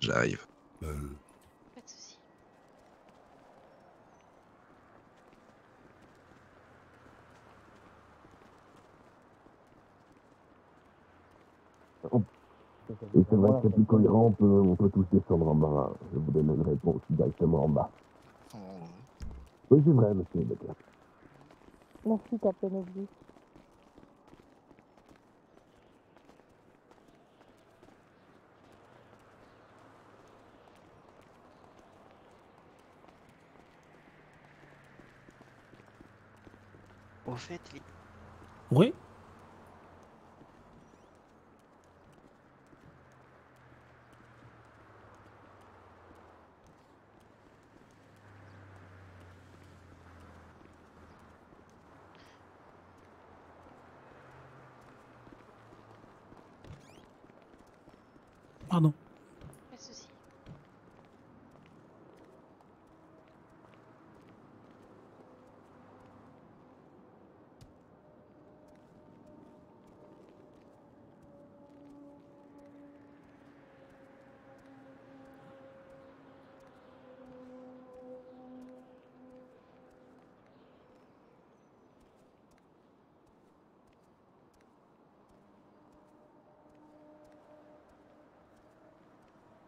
J'arrive. Pas de soucis. Et c'est vrai que c'est plus cohérent, on peut tous descendre en bas. Je vous donne une réponse directement en bas. Oui, c'est vrai, monsieur Becker. Merci, Captain Obvious. Au fait, Oui. Pardon. Pas de soucis.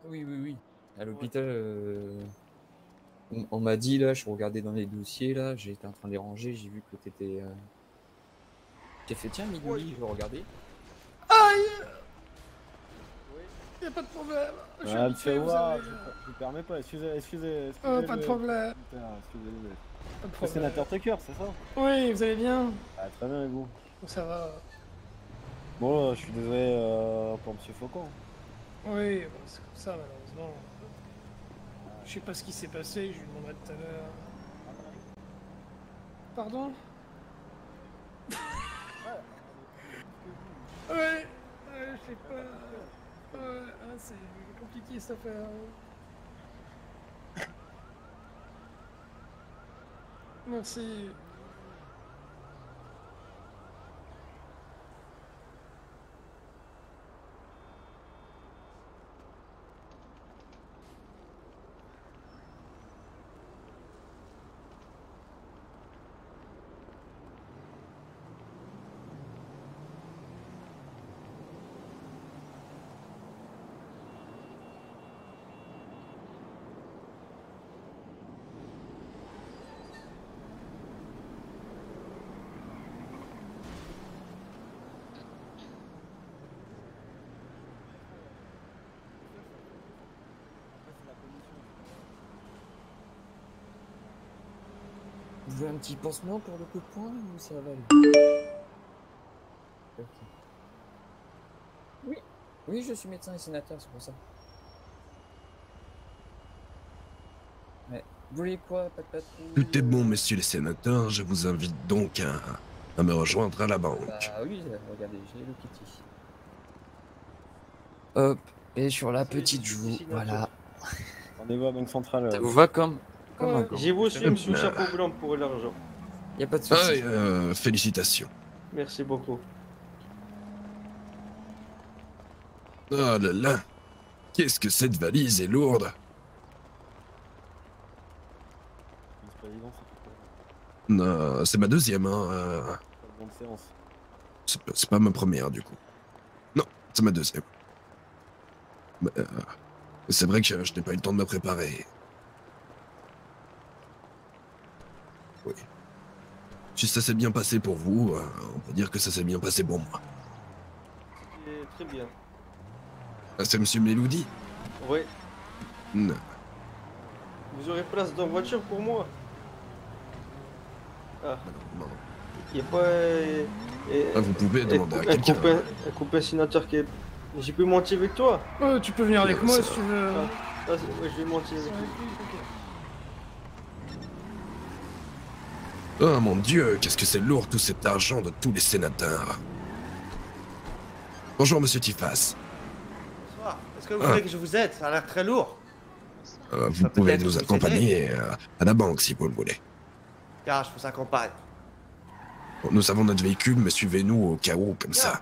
Oui. À l'hôpital, on m'a dit, là, je regardais dans les dossiers, là, j'étais en train de les ranger, j'ai vu que t'étais... J'ai fait, tiens, Midouli, je vais regarder. Aïe. Y'a pas de problème. Je suis habitué, vous savez. Je vous permets pas, excusez. Pas de problème. Putain, excusez-le. Pas de Le problème. sénateur Tucker, c'est ça? Oui, vous allez bien? Ah, très bien, et vous? Ça va. Bon, je suis désolé pour Monsieur Faucon. Oui, bon, c'est comme ça, malheureusement. Je sais pas ce qui s'est passé, je lui demanderai tout à l'heure. Pardon? Ouais, je sais pas. Ouais, c'est compliqué cette affaire. Merci. Vous voulez un petit pansement pour le coup de poing ou ça va aller? Ok. Oui, je suis médecin et sénateur, c'est pour ça. Ouais. Vous voulez quoi, pas de patrouille? Tout est bon, messieurs les sénateurs. Je vous invite donc à me rejoindre à la banque. Bah oui, regardez, j'ai le kitty. Hop, et sur la petite joue, voilà. Rendez-vous à Banque Centrale. Ça vous va comme un gant. J'ai aussi monsieur Chapeau Blanc pour l'argent. Y a pas de souci. Félicitations. Merci beaucoup. Oh là là. Qu'est-ce que cette valise est lourde. Non, c'est ma deuxième, hein. Bonne séance. C'est pas ma première, du coup. Non, c'est ma deuxième. C'est vrai que je n'ai pas eu le temps de me préparer. Oui. Si ça s'est bien passé pour vous, on peut dire que ça s'est bien passé pour moi. C'était très bien. Ah, c'est monsieur Meloudi? Oui. Non. Vous aurez place dans la voiture pour moi? Ah. Non. Il n'y a pas... vous pouvez demander à quelqu'un. Un copain sénateur qui est... J'ai pu monter avec toi? Tu peux venir avec moi si tu veux. Ouais, je vais monter avec lui. Oh mon Dieu, qu'est-ce que c'est lourd tout cet argent de tous les sénateurs. Bonjour monsieur Tifas. Bonsoir. Est-ce que vous voulez que je vous aide? Ça a l'air très lourd. Vous pouvez nous accompagner à la banque si vous le voulez. Car je vous accompagne. Bon, nous avons notre véhicule, mais suivez-nous au cas où, comme ça.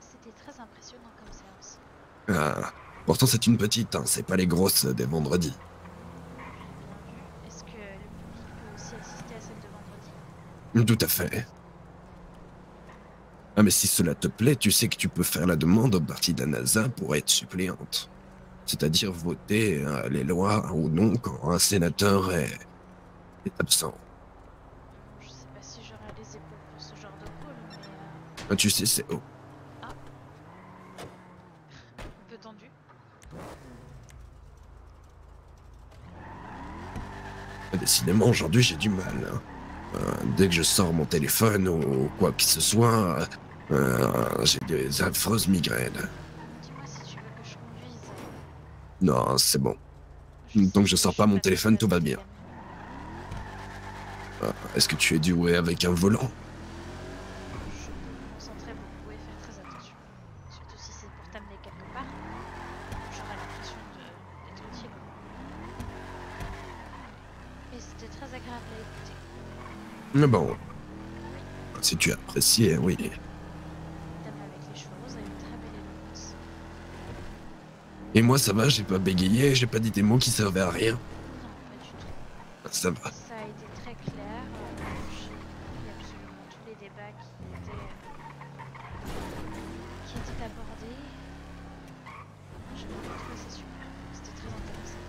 C'était très impressionnant comme service. Ah, pourtant c'est une petite, hein, c'est pas les grosses des vendredis. Est-ce que le public peut aussi assister à celle de vendredi? Tout à fait. Ah mais si cela te plaît, tu sais que tu peux faire la demande au parti de la NASA pour être suppléante. C'est-à-dire voter les lois ou non quand un sénateur est absent. Je sais pas si j'aurai les épaules pour ce genre de rôle, mais Ah, tu sais, c'est... Oh. un peu tendu. Décidément, aujourd'hui j'ai du mal. Hein. Dès que je sors mon téléphone ou quoi que ce soit, j'ai des affreuses migraines. Dis-moi si tu veux que je conduise. Non, c'est bon. Je Tant que sais je sors pas suis mon téléphone, tout va douée bien. avec Est-ce que tu es doué avec un volant? je peux me concentrer beaucoup et faire très attention. Surtout si c'est pour t'amener quelque part. J'aurai l'impression d'être utile. Et c'était très agréable à écouter. Mais bon, si tu apprécies, oui. La dame avec les cheveux roses a une très belle éloquence. Et moi, ça va, j'ai pas bégayé, j'ai pas dit des mots qui servaient à rien. Non, pas du tout. Ça va. Ça a été très clair. J'ai compris absolument tous les débats qui étaient abordés. J'ai vraiment trouvé ça super. C'était très intéressant.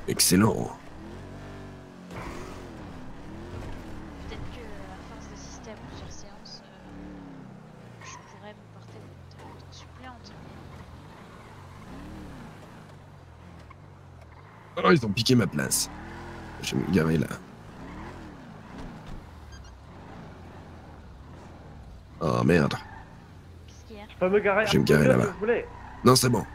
Excellent. Peut-être que à force d'assister à plusieurs séances, je pourrais me porter volontairement en suppléante. Oh, ils ont piqué ma place. Je vais me garer là. Oh merde. Qu'est-ce qu'il y a? Je peux me garer Je vais me garer à là-bas. vous voulez. Non, c'est bon.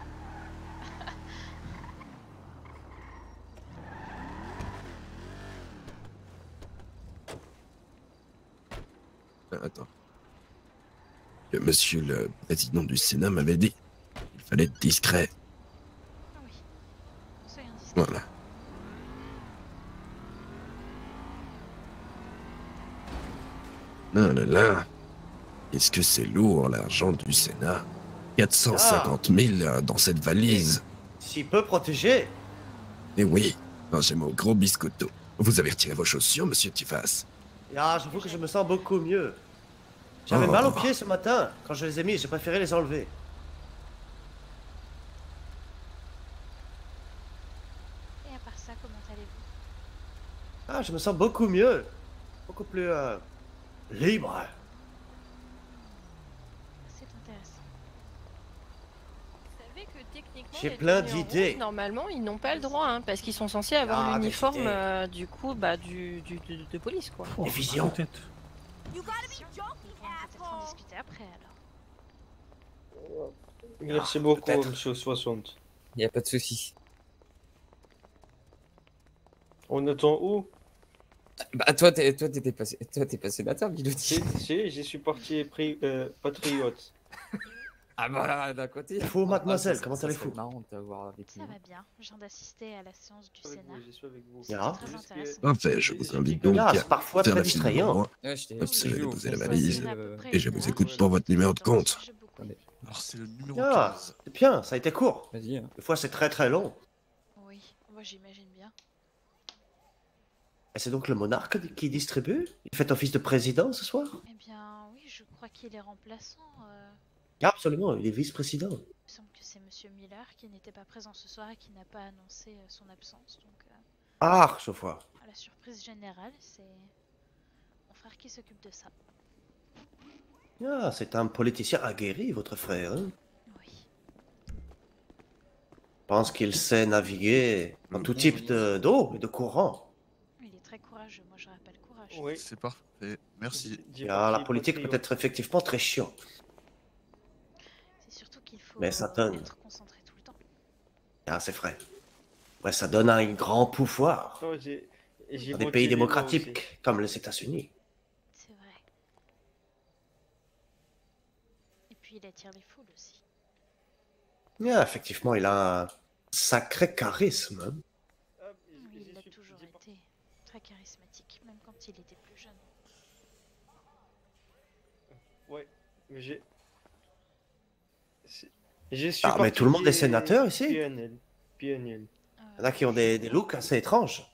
Attends. Que monsieur le président du Sénat m'avait dit. Il fallait être discret. Ah oui. Soyons discrets. Voilà. Ah là là. Est-ce que c'est lourd l'argent du Sénat? 450 000 dans cette valise. Si peu protégé. Et oui, j'ai mon gros biscotto. Vous avez retiré vos chaussures, monsieur Tifas? Ah, j'avoue que je me sens beaucoup mieux. J'avais Oh. mal aux pieds ce matin. Quand je les ai mis, j'ai préféré les enlever. Et à part ça, comment allez-vous? Ah, je me sens beaucoup mieux. Beaucoup plus libre. C'est intéressant. Vous savez que techniquement, J'ai les plein tenues en d'idées. rouge, normalement, ils n'ont pas le droit, hein, parce qu'ils sont censés avoir Ah, l'uniforme des idées. du coup, de police, quoi. Des visions. Peut-être. On va peut-être en discuter après alors. Merci beaucoup, peut-être. monsieur 60. Y a pas de souci. On attend où? Bah toi t'es pas sénateur, Guillotti. J'y suis parti patriote. Ah bah d'un côté. Fou, mademoiselle, ça comment serait allez-vous? marrant de t'avoir avec Ça nous. va bien. Je viens d'assister à la séance du Avec Sénat. vous, j'y suis avec vous. C'était Ah. très intéressant. Parfait, je vous invite donc Ah, à c'est parfois faire très la file distrayant. devant moi. Ouais, je t'ai Hop, ça, vu j'ai au déposé la fond, valise. ça, À peu près Et je une vous heure. écoute pour votre numéro de Dans un compte. sujet beaucoup. Attendez, Alors c'est le numéro Ah, 15. c'est bien, ça a été court. vas-y. Hein. Des fois, c'est très très long. Oui, moi j'imagine bien. Et c'est donc le monarque qui distribue? Il fait office de président ce soir? Eh bien, oui, je crois qu'il est remplaçant. Ah, absolument, il est vice-président. Il me semble que c'est Monsieur Miller qui n'était pas présent ce soir et qui n'a pas annoncé son absence. Donc, Ah, je vois. à la surprise générale, c'est mon frère qui s'occupe de ça. Ah, c'est un politicien aguerri, votre frère. Hein? Oui. Je pense qu'il sait naviguer dans tout type d'eau et de courant. Il est très courageux, moi je rappelle courage. Oui. C'est parfait. Merci. Ah, la politique peut être effectivement très chiant. C'est surtout qu'il faut Mais ça donne. être concentré tout le temps. Ah, c'est vrai. Ouais, ça donne un grand pouvoir Non, j'ai dans des motivé pays moi démocratiques comme les États-Unis. C'est vrai. Et puis il attire les foules aussi. Ah, effectivement, il a un sacré charisme. Hein. aussi. Ah, Oui, il a toujours été très charismatique, même quand il était plus jeune. Ouais, mais Je suis Ah, mais tout le monde est sénateur ici. PNL. PNL. Il y en a qui ont des looks assez étranges.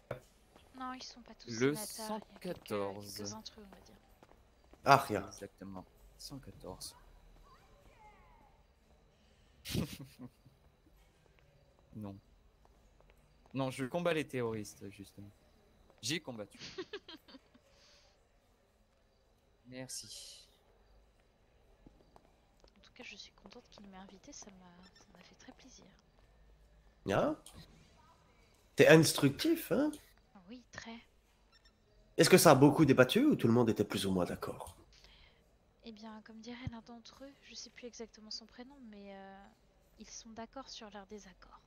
Non, ils sont pas tous Le sénateurs. Il y a 114. quelques intrus, on va dire. Ah, rien. Exactement. 114. Non. Non, je combats les terroristes, justement. J'ai combattu. Merci. En tout cas, je suis contente qu'il m'ait invité, ça m'a fait très plaisir. Hein? T'es instructif, hein? Oui, très. Est-ce que ça a beaucoup débattu ou tout le monde était plus ou moins d'accord? Eh bien, comme dirait l'un d'entre eux, je sais plus exactement son prénom, mais ils sont d'accord sur leur désaccord.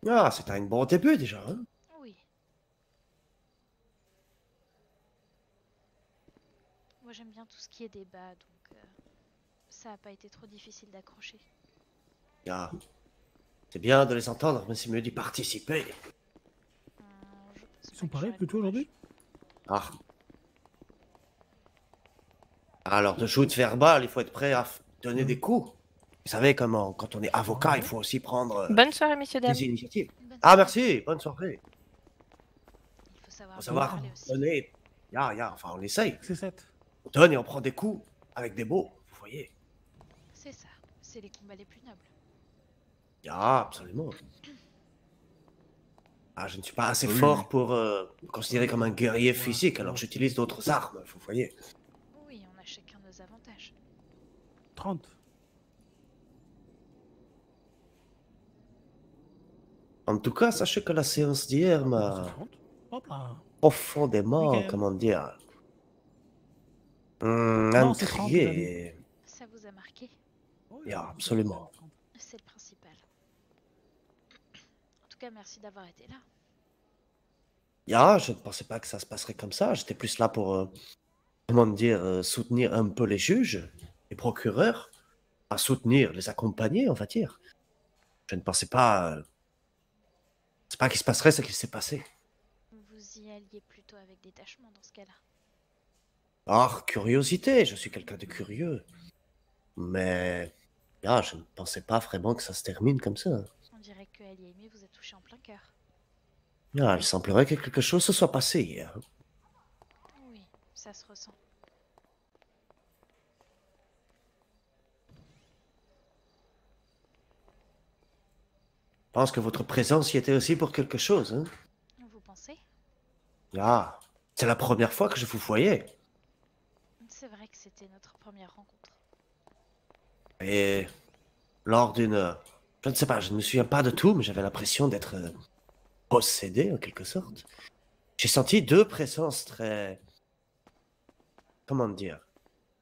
Ah, c'est un bon début déjà, hein? Oui. Moi, j'aime bien tout ce qui est débat, donc ça n'a pas été trop difficile d'accrocher. Ah. C'est bien de les entendre, mais c'est mieux d'y participer. Ils sont pareils plutôt aujourd'hui? Ah. Alors, de joute verbale, il faut être prêt à donner des coups. Vous savez comment, quand on est avocat, il faut aussi prendre Bonne soirée, messieurs, dames. des initiatives. Ah, merci, bonne soirée. Il faut savoir, Faut savoir parler aussi. donner. Enfin, on essaye. C'est 7. On donne et on prend des coups avec des mots, vous voyez. C'est ça, c'est les combats les plus nobles. Absolument. Ah, je ne suis pas assez fort pour me considérer comme un guerrier physique, alors j'utilise d'autres armes, vous voyez. Oui, on a chacun nos avantages. 30. En tout cas, sachez que la séance d'hier m'a 30. Hop là. profondément, Nickel. comment dire, Non, c'est 30, intrigué. Ça vous a marqué? Absolument. C'est le principal. En tout cas, merci d'avoir été là. Je ne pensais pas que ça se passerait comme ça. J'étais plus là pour, comment dire, soutenir un peu les juges, les procureurs, à soutenir, les accompagner, on va dire. Je ne pensais pas, c'est pas qu'il se passerait ce qui s'est passé. Vous y alliez plutôt avec détachement dans ce cas-là. Curiosité, je suis quelqu'un de curieux. Mais, je ne pensais pas vraiment que ça se termine comme ça. On dirait que Ali Aimé vous a touché en plein cœur. Il semblerait que quelque chose se soit passé hier. Oui, ça se ressent. Je pense que votre présence y était aussi pour quelque chose, hein. Vous pensez? C'est la première fois que je vous voyais. C'est vrai que c'était notre première rencontre. Et lors d'une... Je ne sais pas, je ne me souviens pas de tout, mais j'avais l'impression d'être possédé, en quelque sorte. J'ai senti deux présences très... Comment dire?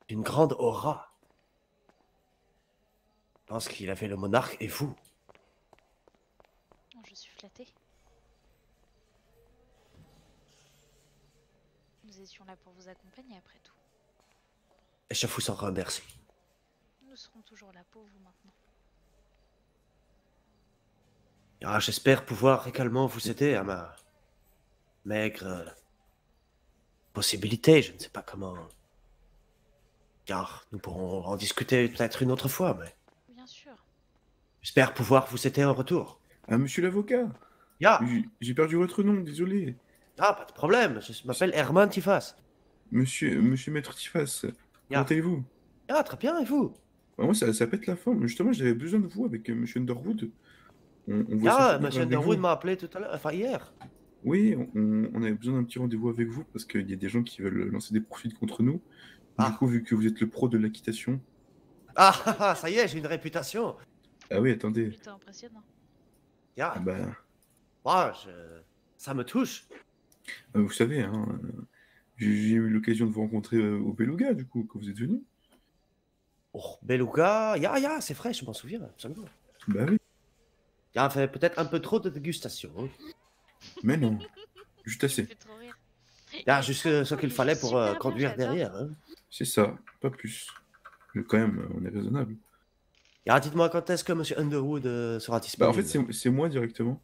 D'une grande aura. Je pense qu'il avait le monarque et vous. Oh, je suis flattée. Nous étions là pour vous accompagner après tout. Et je vous en remercie. Nous serons toujours là pour vous maintenant. J'espère pouvoir également vous aider à ma maigre possibilité. Je ne sais pas comment. Nous pourrons en discuter peut-être une autre fois, mais Bien sûr. j'espère pouvoir vous aider en retour. Monsieur l'avocat. J'ai perdu votre nom, désolé. Pas de problème. Je m'appelle Herman Tifas. Monsieur Maître Tifas, comment allez-vous? Très bien, et vous? Moi, ça pète la forme. Justement, j'avais besoin de vous avec Monsieur Underwood. On voit Monsieur Underwood m'a appelé tout à l'heure, enfin hier. Oui, on avait besoin d'un petit rendez-vous avec vous parce qu'il y a des gens qui veulent lancer des profils contre nous. Du coup, vu que vous êtes le pro de l'acquittation. Ça y est, j'ai une réputation. Ah oui, attendez. Plutôt impressionnant. Ça me touche. Vous savez, hein, j'ai eu l'occasion de vous rencontrer au Beluga, du coup, quand vous êtes venu. Oh, Beluga, c'est vrai, je m'en souviens, absolument. Bah oui. Fait peut-être un peu trop de dégustation. Hein. Mais non, juste assez. Juste ce qu'il fallait pour conduire derrière. Hein. C'est ça, pas plus. Mais quand même, on est raisonnable. Dites-moi quand est-ce que Monsieur Underwood sera disponible? En fait, c'est moi directement.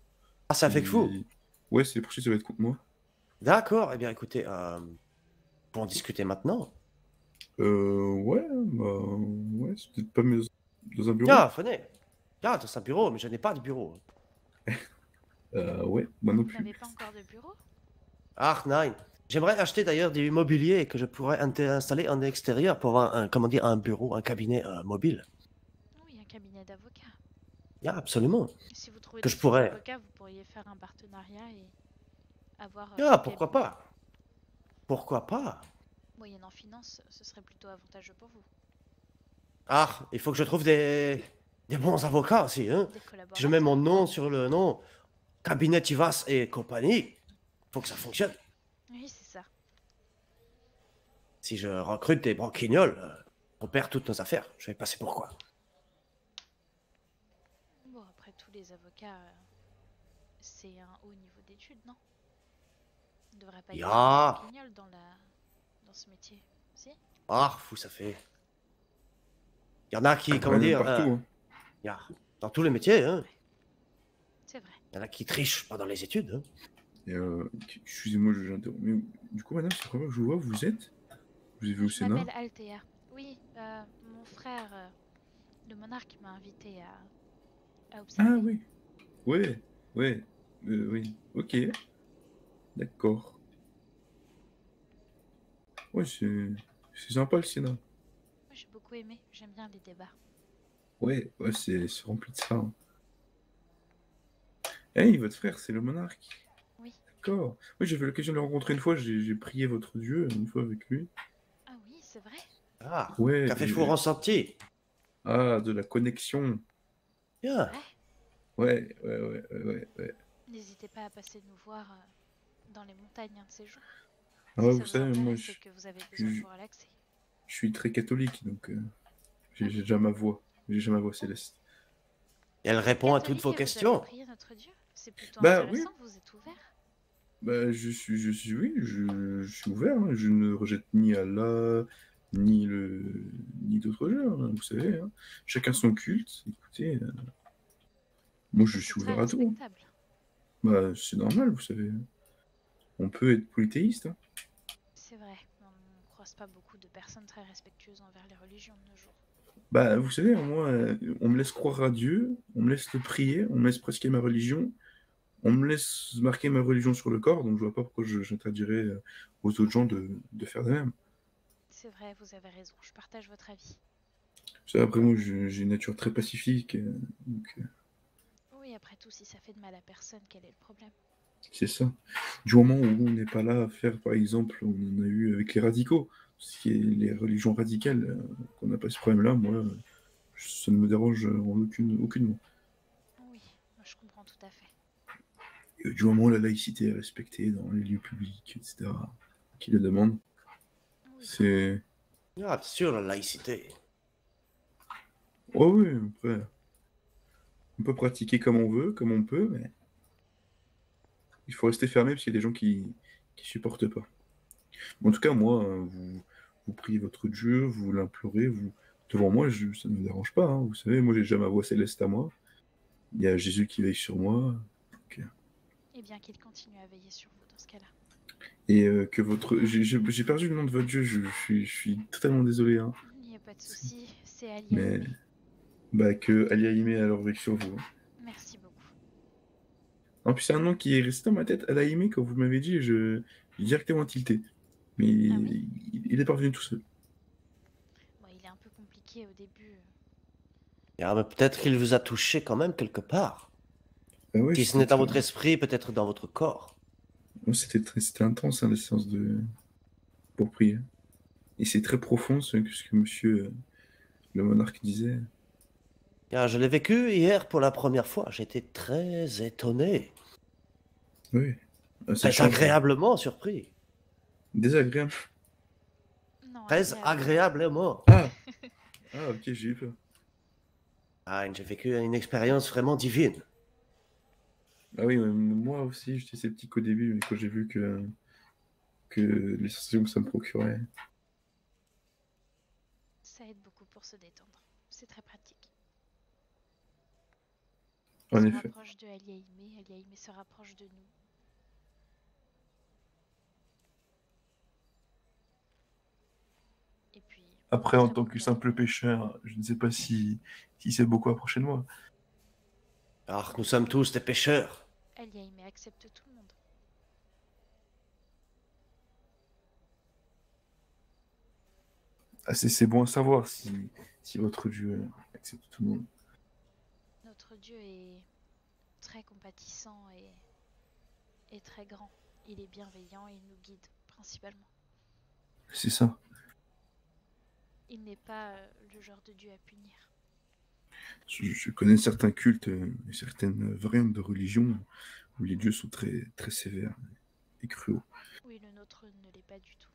C'est avec vous? Ouais, c'est le prochain, ça va être contre moi. D'accord, eh bien écoutez, pour en discuter maintenant. Ouais, c'est peut-être pas mieux dans un bureau. Venez. Ah, dans un bureau, mais je n'ai pas de bureau. Ouais, moi non Vous plus. n'avez pas encore de bureau? Ah, nein. J'aimerais acheter d'ailleurs du mobilier que je pourrais installer en extérieur pour avoir un, comment dire, un bureau, un cabinet mobile. Oui, un cabinet d'avocats. Ah, absolument. Si vous trouvez Que des je bons pourrais. avocats, vous pourriez faire un partenariat et avoir Ah, un pourquoi cabinet. pas? Pourquoi pas? Moyennant finance, ce serait plutôt avantageux pour vous. Ah, il faut que je trouve des bons avocats aussi, hein. Des Si je mets mon collaborateurs. nom sur le nom, cabinet Tivas et compagnie, faut que ça fonctionne. Oui, c'est ça. Si je recrute des branquignoles, on perd toutes nos affaires. Je vais passer pour quoi? Bon, après, tous les avocats, c'est un haut niveau d'études, non? Il ne devrait pas y avoir de branquignoles dans ce métier. Si? Ah, fou, ça fait. Il y en a qui, comment Ouais, dire, partout, hein. il y a, dans tous les métiers, hein. C'est vrai. Il y en a qui trichent pendant les études, hein. Et excusez-moi, j'interromps. Mais du coup, madame, c'est la première fois que je vous vois, vous êtes au Je Sénat? m'appelle Althea. Oui, mon frère, le monarque, m'a invité à observer. Ah oui. Ouais, ouais, oui. Ok. D'accord. Ouais, c'est sympa le Sénat. Moi, j'ai beaucoup aimé. J'aime bien les débats. Ouais, ouais, c'est rempli de ça, hein. Hey, votre frère, c'est le monarque. Oui. D'accord. Oui, j'ai eu l'occasion de le rencontrer une fois, j'ai prié votre dieu une fois avec lui. Ah oui, c'est vrai. Ah, Ouais. café four ressenti. Ah, de la connexion. Bien. Ouais. N'hésitez pas à passer nous voir dans les montagnes un de ces jours. Ah, Si vous ça vous savez, moi, intéresse et que vous avez besoin de vous relaxer. je suis très catholique, donc j'ai déjà ma voix. J'ai déjà ma voix céleste. Et elle répond à toutes Catholique vos et vous avez questions. prié notre Dieu? C'est plutôt Bah, intéressant, vous êtes ouvert. Bah, oui, je suis ouvert, hein. Je ne rejette ni Allah, ni d'autres genres, hein, vous savez, hein. Chacun son culte. Écoutez, moi, je suis C'est très ouvert à tout. respectable. Bah, c'est normal, vous savez. On peut être polythéiste, hein. C'est vrai, on ne croise pas beaucoup de personnes très respectueuses envers les religions de nos jours. Bah, vous savez, moi, on me laisse croire à Dieu, on me laisse le prier, on me laisse pratiquer ma religion, on me laisse marquer ma religion sur le corps, donc je vois pas pourquoi j'interdirais aux autres gens de faire de même. C'est vrai, vous avez raison, je partage votre avis. Ça, après, moi, j'ai une nature très pacifique, donc Oui, après tout, si ça fait de mal à personne, quel est le problème? c'est ça. Du moment où on n'est pas là à faire, par exemple, on en a eu avec les radicaux, ce qui est les religions radicales, qu'on n'a pas ce problème-là, moi, ça ne me dérange aucunement. Oui, je comprends tout à fait. Et du moment où la laïcité est respectée dans les lieux publics, etc., qui le demandent, c'est... Ah, bien sûr, la laïcité. Oh oui, après, on peut pratiquer comme on veut, comme on peut, mais il faut rester fermé parce qu'il y a des gens qui supportent pas. En tout cas, moi, vous priez votre Dieu, vous l'implorez, devant moi, ça ne me dérange pas, hein. Vous savez, moi, j'ai déjà ma voix céleste à moi. Il y a Jésus qui veille sur moi. Donc, Et bien qu'il continue à veiller sur vous dans ce cas-là. et que votre... J'ai perdu le nom de votre Dieu, je suis totalement désolé, hein. Il n'y a pas de souci, c'est Ali. Mais bah, que Ali Aimé alors veille sur vous. Merci beaucoup. En plus, c'est un nom qui est resté dans ma tête. Ali Aimé, quand vous m'avez dit, j'ai directement tilté. Mais il est parvenu tout seul. Bon, il est un peu compliqué au début. Ah, mais peut-être qu'il vous a touché quand même quelque part. Ah ouais, Si ce n'est dans votre esprit, peut-être dans votre corps. C'était intense, hein, la séance pour prier. Et c'est très profond ce que monsieur le monarque disait. Ah, je l'ai vécu hier pour la première fois. J'étais très étonné. Oui. Très agréablement surpris. Désagréable. Non, Très agréablement. Ah, ok, j'ai eu peur. Ah, j'ai vécu une expérience vraiment divine. Ah oui, moi aussi, j'étais sceptique au début, mais quand j'ai vu que les sensations que ça me procurait. Ça aide beaucoup pour se détendre. C'est très pratique. En On se effet. rapproche de Ali Aimé se rapproche de nous. Et puis, Après, en tant que simple pêcheur, je ne sais pas si c'est beaucoup approché de moi. Alors, nous sommes tous des pêcheurs. Eliaim accepte tout le monde. Ah, c'est bon à savoir si votre dieu accepte tout le monde. Notre Dieu est très compatissant et très grand. Il est bienveillant et il nous guide principalement. C'est ça. Il n'est pas le genre de Dieu à punir. Je connais certains cultes et certaines variantes de religion où les dieux sont très, très sévères et cruels. Oui, le nôtre ne l'est pas du tout.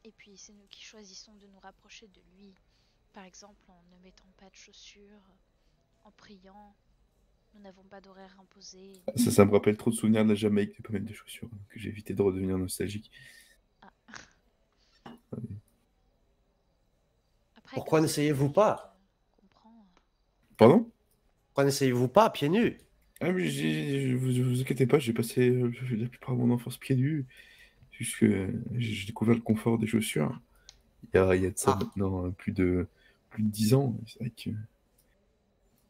Et puis c'est nous qui choisissons de nous rapprocher de lui. Par exemple en ne mettant pas de chaussures, en priant. Nous n'avons pas d'horaire imposé. Ça me rappelle trop de souvenirs de la Jamaïque de pas mettre de chaussures, que j'ai évité de redevenir nostalgique. Après, Pourquoi n'essayez-vous pas? Pardon? Pourquoi n'essayez-vous pas pieds nus? Ah, mais vous inquiétez pas, j'ai passé la plupart de mon enfance pieds nus. Juste que j'ai découvert le confort des chaussures. Il y a de ça maintenant plus de 10 ans. C'est vrai que...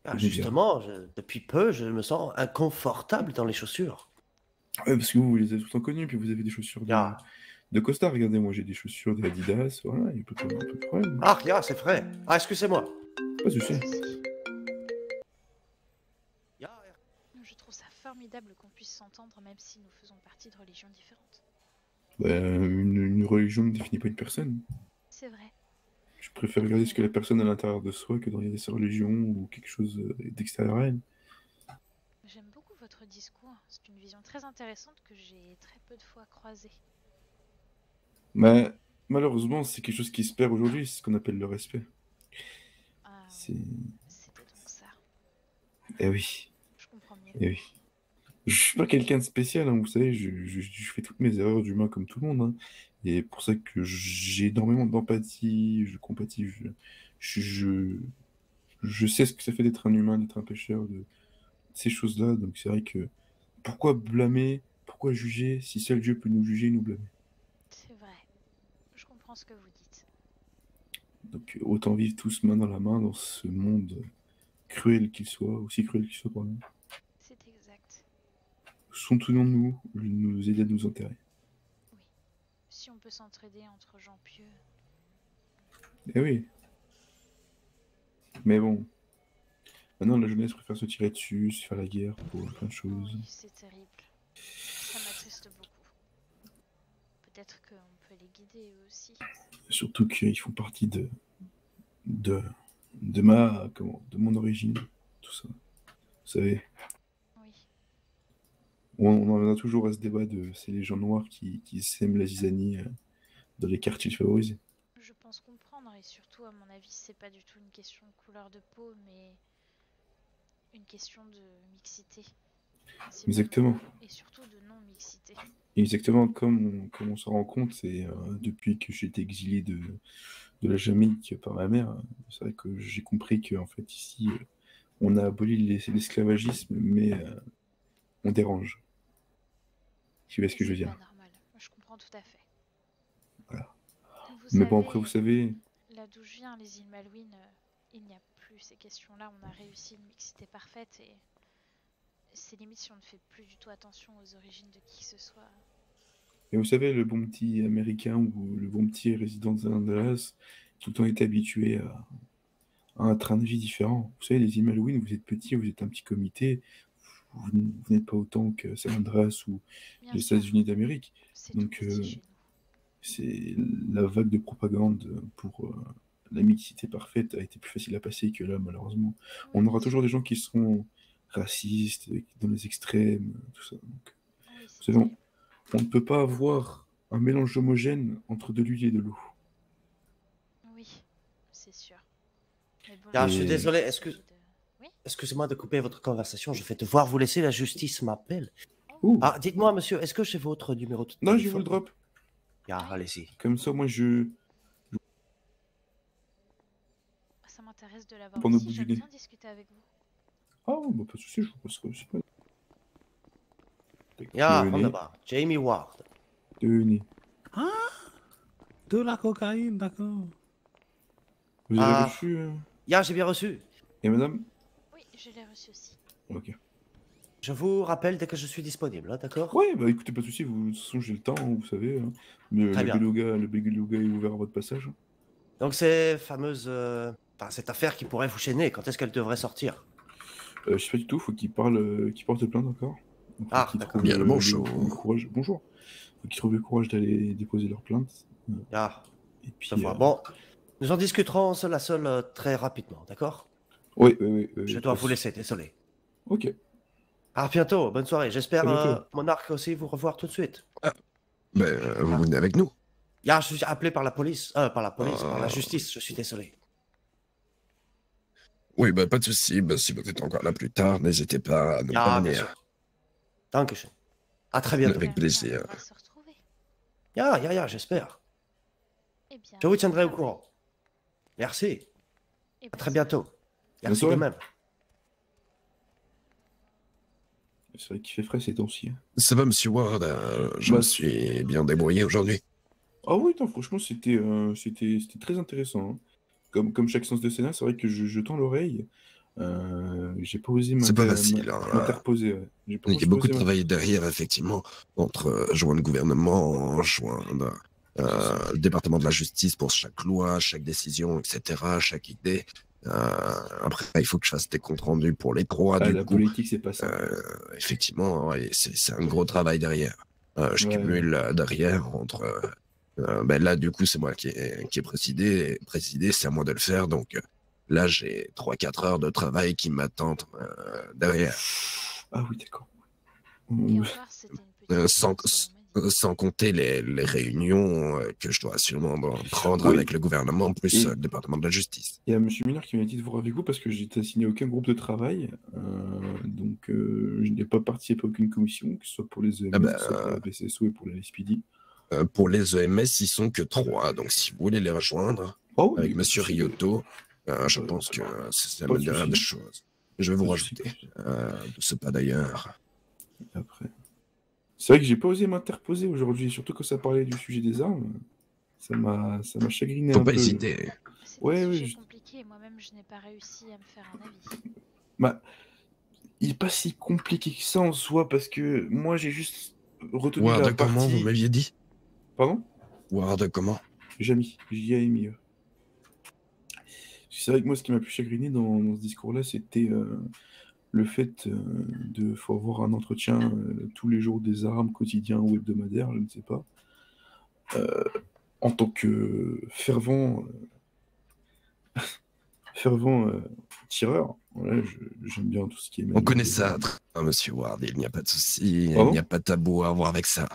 Ah, justement, depuis peu, je me sens inconfortable dans les chaussures. Ouais, parce que vous les avez tout le temps connus, puis vous avez des chaussures de Costa. Regardez, moi j'ai des chaussures d'Adidas, voilà, il n'y a pas de problème. Ah, Cléa, c'est vrai. Ah, excusez-moi. Pas de souci. Je trouve ça formidable qu'on puisse s'entendre même si nous faisons partie de religions différentes. Une religion ne définit pas une personne. C'est vrai. Je préfère regarder ce que la personne a à l'intérieur de soi que de regarder sa religion ou quelque chose d'extérieur à elle. J'aime beaucoup votre discours. C'est une vision très intéressante que j'ai très peu de fois croisée. Mais malheureusement, c'est quelque chose qui se perd aujourd'hui, c'est ce qu'on appelle le respect. C'était donc ça. Eh oui. Je comprends mieux. Eh oui. Je suis pas quelqu'un de spécial, hein, vous savez, je fais toutes mes erreurs d'humain comme tout le monde. Hein. Et pour ça que j'ai énormément d'empathie, je compatis, je sais ce que ça fait d'être un humain, d'être un pêcheur, de ces choses-là. Donc c'est vrai que pourquoi blâmer, pourquoi juger si seul Dieu peut nous juger et nous blâmer? C'est vrai. Je comprends ce que vous dites. Donc autant vivre tous main dans la main dans ce monde cruel qu'il soit, aussi cruel qu'il soit, pardon. C'est exact. Soutenons nous aider à nous enterrer. Oui. Si on peut s'entraider entre gens pieux. Eh oui. Mais bon. Maintenant, la jeunesse préfère se tirer dessus, se faire la guerre pour plein de choses. Oui, c'est terrible. Ça m'attriste beaucoup. Peut-être qu'on peut les guider eux aussi. Surtout qu'ils font partie de mon origine, tout ça. Vous savez. Oui. On en a toujours à ce débat c'est les gens noirs qui sèment la zizanie dans les quartiers favorisés. Je pense comprendre et surtout à mon avis c'est pas du tout une question de couleur de peau mais une question de mixité. Exactement. Et surtout de non-mixité. Exactement, comme on se rend compte, c'est depuis que j'ai été exilé de la Jamaïque par ma mère, c'est vrai que j'ai compris qu'en fait ici, on a aboli l'esclavagisme, mais on dérange. Tu vois ce que je veux dire? C'est normal, je comprends tout à fait. Voilà. Vous Mais bon, savez, après, vous savez... Là d'où je viens, les îles Malouines, il n'y a plus ces questions-là, on a réussi une mixité parfaite et c'est limite si on ne fait plus du tout attention aux origines de qui que ce soit. Et vous savez, le bon petit américain ou le bon petit résident de Dallas, tout le temps été habitué à un train de vie différent. Vous savez, les îles Malouines, vous êtes petit, vous êtes un petit comité, vous n'êtes pas autant que San Andreas ou les États-Unis d'Amérique. Donc, c'est la vague de propagande pour la mixité parfaite a été plus facile à passer que là, malheureusement. On aura toujours des gens qui seront racistes, dans les extrêmes, tout ça. Donc, vous savez, on ne peut pas avoir un mélange homogène entre de l'huile et de l'eau. Oui, c'est sûr. Bon, Ah, je suis désolé, excusez-moi de couper votre conversation, je vais devoir vous laisser, la justice m'appelle. Ah, dites-moi, monsieur, est-ce que j'ai votre numéro de téléphone? Non, je vous le drop. Ah, allez-y. Comme ça, moi, ça m'intéresse de l'avoir Pour nous aussi, j'aime bouger. bien discuter avec vous. Ah, bah pas de soucis, je vous passerai aussi pas. Ja, wunderbar. Jamie Ward. Tenez. Ah, de la cocaïne, d'accord. Vous avez reçu Ja, j'ai bien reçu. Et madame? Oui, je l'ai reçu aussi. Ok. Je vous rappelle dès que je suis disponible, hein, d'accord? Ouais, bah écoutez, pas de soucis, de toute façon j'ai le temps, hein, vous savez. Hein. Mais Très bien. le Beluga est ouvert à votre passage. Donc ces fameuses... Enfin, cette affaire qui pourrait vous chaîner, quand est-ce qu'elle devrait sortir? Je sais pas du tout, faut qu'il porte plainte encore. Donc, faut Ah, qu'il d'accord. trouve Bien le bonjour. le courage. Bonjour. Faut qu'ils trouvent le courage d'aller déposer leur plainte. Ah, Et puis. je vois. Bon, nous en discuterons seul à seul très rapidement, d'accord? Oui. Je dois vous laisser, désolé. Ok. À bientôt, bonne soirée. J'espère, À bientôt. Monarque aussi, vous revoir tout de suite. Ben, vous venez avec nous. Ah, je suis appelé par la police. Par la justice, je suis désolé. Oui, ben, pas de souci. Ben, si vous êtes encore là plus tard, n'hésitez pas à nous Bien ramener. sûr. Dankeschön. À très bientôt. Avec plaisir. On va se retrouver. J'espère. Eh bien, Je vous tiendrai au bonne courant. Merci. soirée. Et À bonne très bientôt. Merci soirée. de même. C'est vrai qu'il fait frais ces temps-ci. Hein. Ça va, monsieur Ward, je Bah, me suis bien débrouillé aujourd'hui. Ah oui, non, franchement, c'était très intéressant. Hein. Comme chaque séance de Sénat, c'est vrai que je tends l'oreille. J'ai pas osé C'est pas facile. Hein. m'interposer. Ouais. Il y a beaucoup de travail derrière, effectivement, entre joindre le gouvernement, joindre le département de la justice pour chaque loi, chaque décision, etc., chaque idée. Après, il faut que je fasse des comptes rendus pour les droits, Ah, du la coup. politique, c'est pas ça. Effectivement, ouais, c'est un gros travail derrière. Je Ouais. cumule derrière entre... ben là, du coup, c'est moi qui ai présidé. Et présider, c'est à moi de le faire. Donc là, j'ai 3-4 heures de travail qui m'attendent derrière. Ah oui, d'accord. Et encore, c'était une petite Sans, chose que l'on m'a dit. sans compter les réunions que je dois sûrement prendre Oui. avec le gouvernement, plus Et- le département de la justice. Il y a M. Miller qui m'a dit de voir avec vous parce que j'étais assigné à aucun groupe de travail. Donc, je n'ai pas participé à aucune commission, que ce soit pour les EMS, Ah bah, que ce soit pour la BCSO et pour la SPD. Pour les EMS, ils sont que 3. Donc si vous voulez les rejoindre Oh, avec oui, Monsieur pas de souci. Ryotto, je Pas- pense que c'est la pas de meilleure souci. des choses. Je vais vous Pas de souci, rajouter pas de souci. de ce pas d'ailleurs. Après. C'est vrai que j'ai pas osé m'interposer aujourd'hui, surtout quand ça parlait du sujet des armes. Ça m'a chagriné Faut un pas peu. hésiter. C'est Ouais, un ouais, sujet compliqué et moi-même je n'ai pas réussi à me faire un avis. Bah, il est pas si compliqué que ça en soi parce que moi j'ai juste retenu la Ward, comment vous partie. m'aviez dit? Pardon? Ward, comment? Jamy, J-A-M-I-E. C'est vrai que moi, ce qui m'a pu chagriner dans ce discours-là, c'était le fait de faut avoir un entretien tous les jours des armes, quotidien ou hebdomadaire, je ne sais pas. En tant que fervent tireur, voilà, j'aime bien tout ce qui est On manière connaît des ça, armes. Monsieur Ward. Il n'y a pas de souci. Il Pardon? n'y a pas de tabou à avoir avec ça.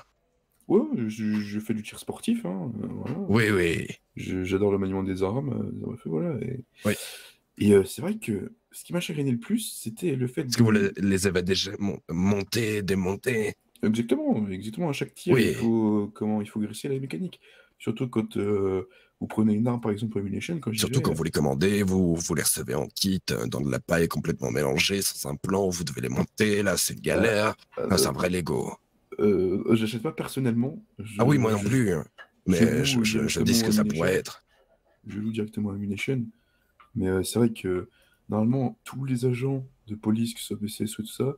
Ouais, je fais du tir sportif, hein, voilà. Oui, oui. J'adore le maniement des armes, bref, voilà. Oui. Et c'est vrai que ce qui m'a chagriné le plus, c'était le fait Est-ce que vous les avez déjà montés, démontés? Exactement. À chaque tir, Oui. il faut graisser la mécanique. Surtout quand vous prenez une arme, par exemple, Ammunition, quand j'y Surtout vais, quand vous les commandez, vous les recevez en kit, dans de la paille complètement mélangée, sans un plan, vous devez les monter, là c'est une galère. C'est un vrai Lego. j'achète pas personnellement. Ah oui, moi non plus. Mais loue je dis ce que ça directement pourrait être. Je loue directement Ammunition. Mais c'est vrai que normalement, tous les agents de police, que ce soit BCS ou tout ça,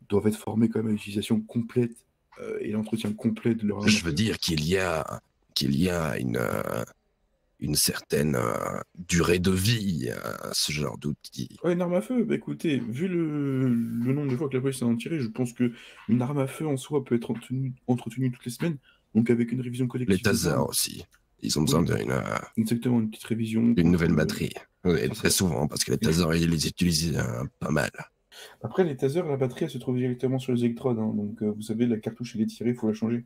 doivent être formés quand même à l'utilisation complète et l'entretien complet de leur arme. Je veux dire qu'il y a une certaine durée de vie à ce genre d'outil. Ouais, une arme à feu, bah écoutez, vu le nombre de fois que la police en a tiré, je pense que une arme à feu en soi peut être entretenue toutes les semaines, donc avec une révision collective. Les tasers aussi. Ils ont besoin d'une exactement, une petite révision. d'une nouvelle batterie. Et très souvent, parce que les tasers, ils les utilisent pas mal. Après, les tasers, la batterie, elle se trouve directement sur les électrodes, hein, donc vous savez, la cartouche, elle est tirée, il faut la changer.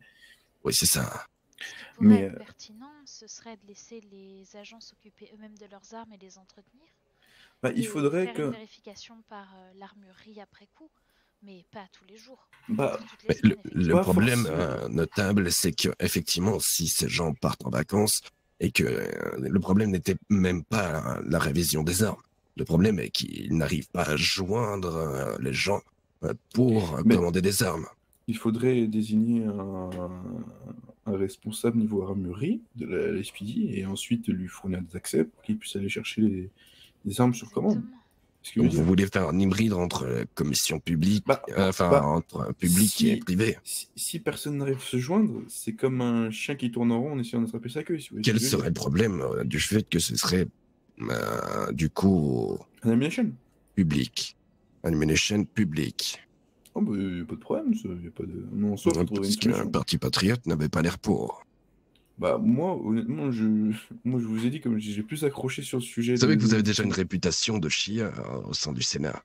Oui, c'est ça. Ce qui pourrait être pertinent, ce serait de laisser les agents s'occuper eux-mêmes de leurs armes et les entretenir. Bah, il faudrait faire que... une vérification par l'armurerie après coup, mais pas tous les jours. Bah, toutes les semaines, le problème notable, c'est que effectivement, si ces gens partent en vacances, et que le problème n'était même pas la révision des armes. Le problème est qu'ils n'arrivent pas à joindre les gens pour commander des armes. Il faudrait désigner un responsable niveau armurerie de la SPD et ensuite lui fournir des accès pour qu'il puisse aller chercher les armes sur commande. Ce que je veux Vous dire. voulez faire un hybride entre commission publique, entre public et privé. Si personne n'arrive à se joindre, c'est comme un chien qui tourne en rond en essayant d'attraper sa queue. Si vous voyez ce Quel que je veux serait dire. le problème du fait que ce serait du coup Un ammunition public, ammunition public? Oh bah y a pas de problème, ça. Y a pas de... Non, en soi, faut trouver une Parce qu'un solution. parti patriote n'avait pas l'air pour. Bah moi, honnêtement, moi je vous ai dit comme j'ai plus accroché sur le sujet. Vous savez que vous avez déjà une réputation de chien au sein du Sénat.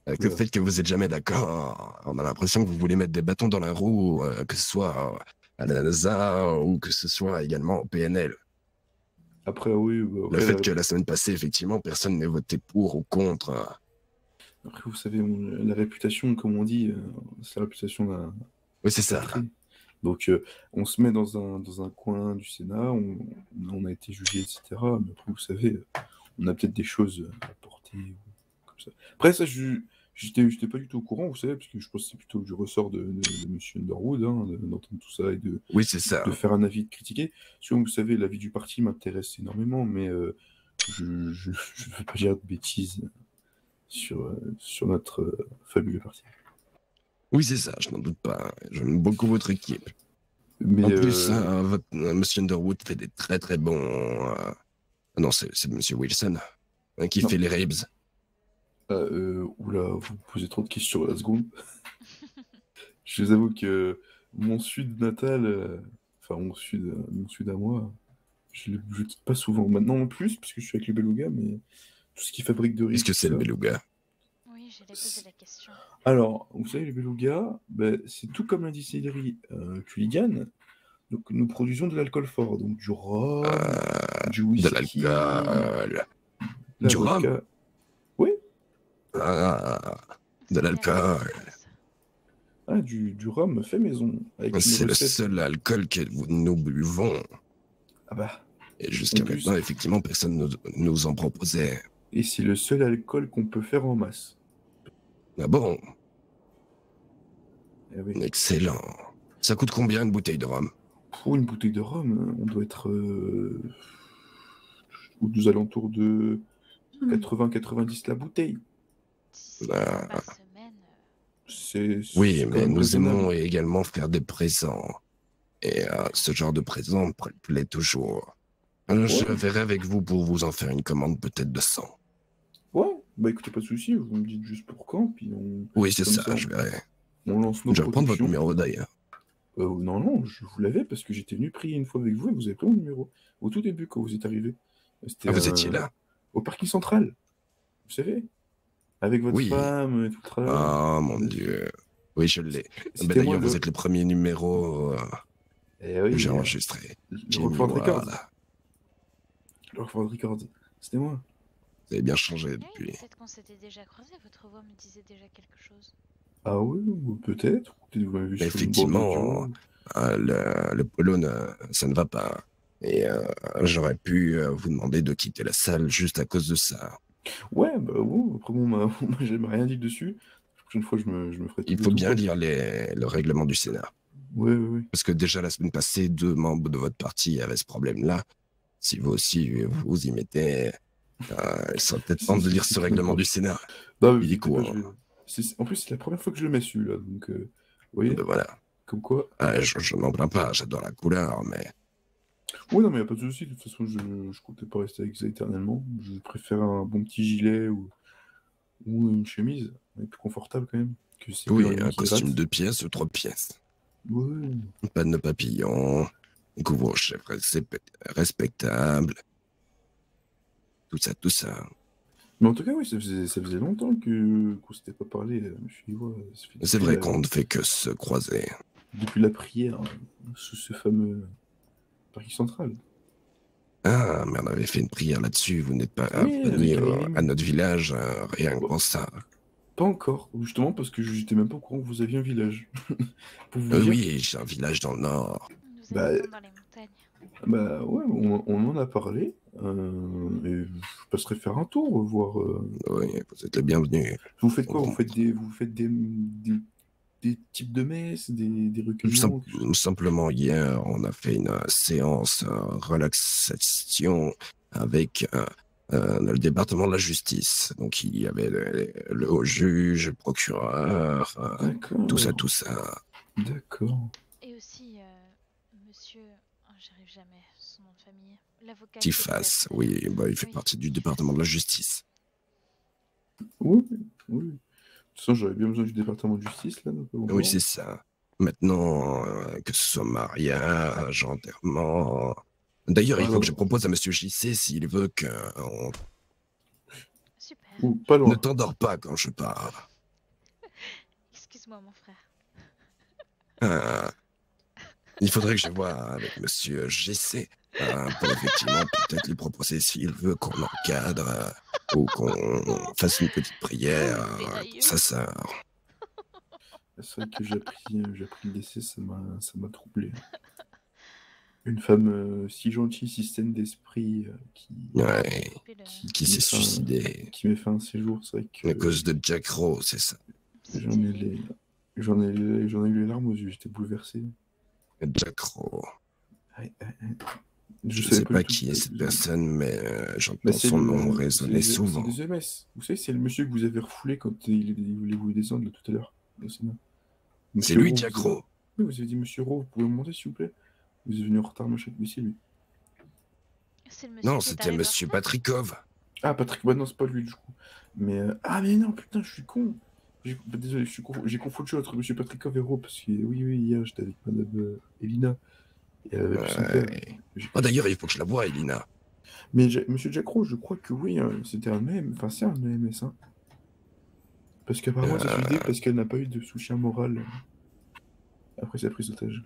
Avec le Ouais. fait que vous êtes jamais d'accord, on a l'impression que vous voulez mettre des bâtons dans la roue, que ce soit à la NASA ou que ce soit également au PNL. Après, oui. Bah, Le après, fait que la semaine passée, effectivement, personne n'ait voté pour ou contre. Après, vous savez, la réputation, comme on dit, c'est la réputation d'un. Oui, c'est ça. Donc, on se met dans un coin du Sénat, on a été jugé, etc. Mais après, vous savez, on a peut-être des choses à apporter. Comme ça. Après, ça, j'étais pas du tout au courant, vous savez, parce que je pense que c'est plutôt du ressort de M. Underwood, hein, d'entendre tout ça et Oui, c'est ça. de faire un avis, de critiquer. Parce que, vous savez, l'avis du parti m'intéresse énormément, mais je ne veux pas dire de bêtises sur notre fabuleux parti. Oui, c'est ça, je n'en doute pas. J'aime beaucoup votre équipe. Mais, en plus, Monsieur Underwood fait des très très bons. Non, c'est Monsieur Wilson qui fait les Rabes. Oula, vous me posez trop de questions à la seconde. Je vous avoue que mon sud natal, enfin mon sud à moi, je quitte pas souvent. Maintenant en plus, parce que je suis avec le beluga, mais tout ce qui fabrique de riz. Qu'est-ce que c'est le beluga? Oui, j'allais poser la question. Alors, vous savez, le beluga, c'est tout comme la distillerie Culligan. Donc, nous produisons de l'alcool fort, donc du rhum, du whisky, de l'alcool, la du vodka. rhum. Oui. De l'alcool. Ah, du rhum fait maison. C'est le seul alcool que nous buvons. Ah bah. Et jusqu'à maintenant, effectivement, personne ne nous en proposait. Et c'est le seul alcool qu'on peut faire en masse. Ah bon? Eh oui. Excellent. Ça coûte combien une bouteille de rhum? Pour une bouteille de rhum, on doit être aux alentours de 80-90 la bouteille. Oui, mais nous aimons également faire des présents. Et ce genre de présent plaît toujours. Je verrai avec vous pour vous en faire une commande peut-être de 100. Ouais, bah écoutez, pas de soucis, vous me dites juste pour quand, puis on... Oui, c'est ça, je verrai. On lance nos Je vais prendre votre productions. numéro d'ailleurs. Non, je vous l'avais parce que j'étais venu prier une fois avec vous et vous avez pas mon numéro. Au tout début, quand vous êtes arrivé. Vous étiez là? Au parking central. Vous savez? Avec votre femme et tout le travail. Ah, mon Dieu. Oui, je l'ai. C'était moi, D'ailleurs, vous êtes le premier numéro que j'ai enregistré. Le Rockford Records. Le Rockford Records. C'était moi. Vous avez bien changé depuis. Peut-être qu'on s'était déjà croisés, votre voix me disait déjà quelque chose. Ah oui, peut-être. Peut-être vous m'avez vu sur une Effectivement, bande le polo, ça ne va pas. Et j'aurais pu vous demander de quitter la salle juste à cause de ça. Ouais, bah ouais, après bon, moi j'aime rien dit dessus. La prochaine fois, je me ferai... Il faut bien lire le règlement du Sénat. Oui. Parce que déjà la semaine passée, 2 membres de votre parti avaient ce problème-là. Si vous aussi vous y mettez, il serait peut-être temps de lire ce règlement du Sénat. Non, il est court. En plus, c'est la première fois que je le mets celui-là, donc vous voyez. Voilà. Comme quoi. Je n'en plains pas, j'adore la couleur, mais. Oui, non, mais il n'y a pas de souci. De toute façon, je comptais pas rester avec ça éternellement. Je préfère un bon petit gilet ou une chemise. Elle est plus confortable quand même. Oui, un costume 2 pièces ou 3 pièces. Ouais. Pas de papillon, couvre-chef respectable. Tout ça. Mais en tout cas, oui, ça faisait longtemps qu'on s'était pas parlé, monsieur Ivoire. C'est vrai qu'on ne fait que se croiser. Depuis la prière, sous ce fameux parking central. Ah, mais on avait fait une prière là-dessus. Vous n'êtes pas venu à notre village, rien que pour ça. Pas encore, justement parce que j'étais même pas au courant que vous aviez un village. Pour vous dire... Oui, j'ai un village dans le nord. Nous habitons dans les montagnes. Bah ouais, on en a parlé. Et je passerai faire un tour, voir. Oui, vous êtes le bienvenu. Vous faites quoi? Vous faites des types de messes, des recueillements? Simplement, hier, on a fait une séance relaxation avec le département de la justice. Donc il y avait le haut juge, le procureur, D'accord. tout ça. D'accord. Et aussi, monsieur, oh, j'arrive jamais, son nom de famille, l'avocat. Tiface, oui, bah, il fait partie du département de la justice. Oui, oui. De toute façon, j'aurais bien besoin du département de justice, là. Oui, c'est ça. Maintenant, que ce soit mariage, enterrement... D'ailleurs, il faut que je propose à monsieur JC s'il veut qu'on... Super. Ou pas loin. Ne t'endors pas quand je parle. Excuse-moi, mon frère. Il faudrait que je vois avec monsieur JC pour effectivement peut-être lui proposer s'il veut qu'on encadre ou qu'on fasse une petite prière pour sa sœur. C'est vrai que j'ai appris le décès, ça m'a troublé. Une femme si gentille, si saine d'esprit, qui s'est suicidée. Qui m'est fait un séjour, c'est vrai que... À cause de Jack Rowe, c'est ça. J'en ai eu les larmes aux yeux, j'étais bouleversé. Jack Rowe. Je sais pas qui est cette personne, mais j'entends son nom résonner souvent. C'est des EMS. Vous savez, c'est le monsieur que vous avez refoulé quand il voulait vous descendre là, tout à l'heure. C'est lui, Jack Rowe. Oui, vous avez dit monsieur Rowe, vous pouvez monter s'il vous plaît? Vous êtes venu en retard, machin, mais c'est lui. Non, c'était monsieur Patrikov. Ah, Patrick, bah non, c'est pas lui du coup. Mais ah, mais non, putain, je suis con. Désolé, j'ai confondu entre monsieur Patrikov et Rowe, parce que oui, hier j'étais avec madame Elina. Et elle avait son père. Oh, d'ailleurs, il faut que je la voie, Elina. Mais monsieur Jack Rowe, je crois que oui, c'était un EM, enfin c'est un EMS, hein. Parce qu'apparemment, elle s'est suicidée parce qu'elle n'a pas eu de soutien moral après sa prise d'otage.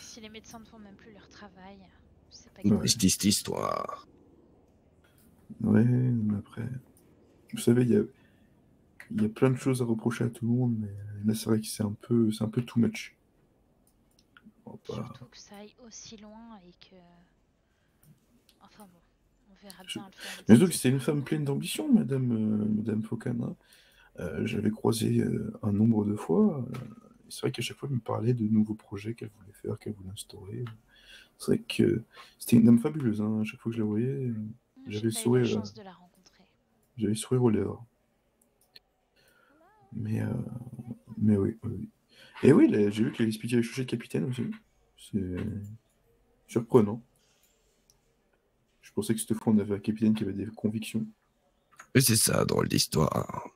Si les médecins ne font même plus leur travail, c'est pas grave. C'est cette histoire. Ouais, mais après... Vous savez, il y a plein de choses à reprocher à tout le monde, mais là, c'est vrai que c'est un peu too much. Surtout que ça aille aussi loin et que... Enfin bon, on verra bien le faire. Mais donc, c'est une femme pleine d'ambition, madame Fokana. J'avais croisé un nombre de fois. C'est vrai qu'à chaque fois, elle me parlait de nouveaux projets qu'elle voulait faire, qu'elle voulait instaurer. C'est vrai que c'était une dame fabuleuse. Hein. À chaque fois que je la voyais, j'avais le sourire. J'avais le sourire aux lèvres. Mais oui. Et oui, j'ai vu qu'elle expliquait les chaussées de capitaine aussi. C'est surprenant. Je pensais que cette fois, on avait un capitaine qui avait des convictions. Et c'est ça, drôle d'histoire.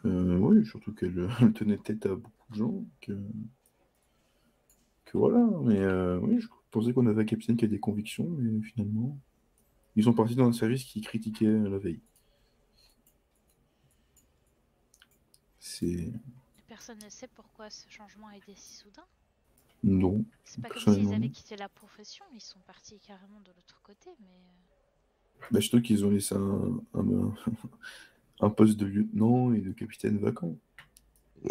Oui, surtout qu'elle tenait tête à beaucoup de gens. Que voilà. Mais oui, je pensais qu'on avait un capitaine qui a des convictions, mais finalement, ils sont partis dans un service qui critiquait la veille. Personne ne sait pourquoi ce changement a été si soudain. Non. C'est pas comme s'ils avaient quitté la profession, ils sont partis carrément de l'autre côté, mais... Bah, je trouve qu'ils ont laissé un poste de lieutenant et de capitaine vacant.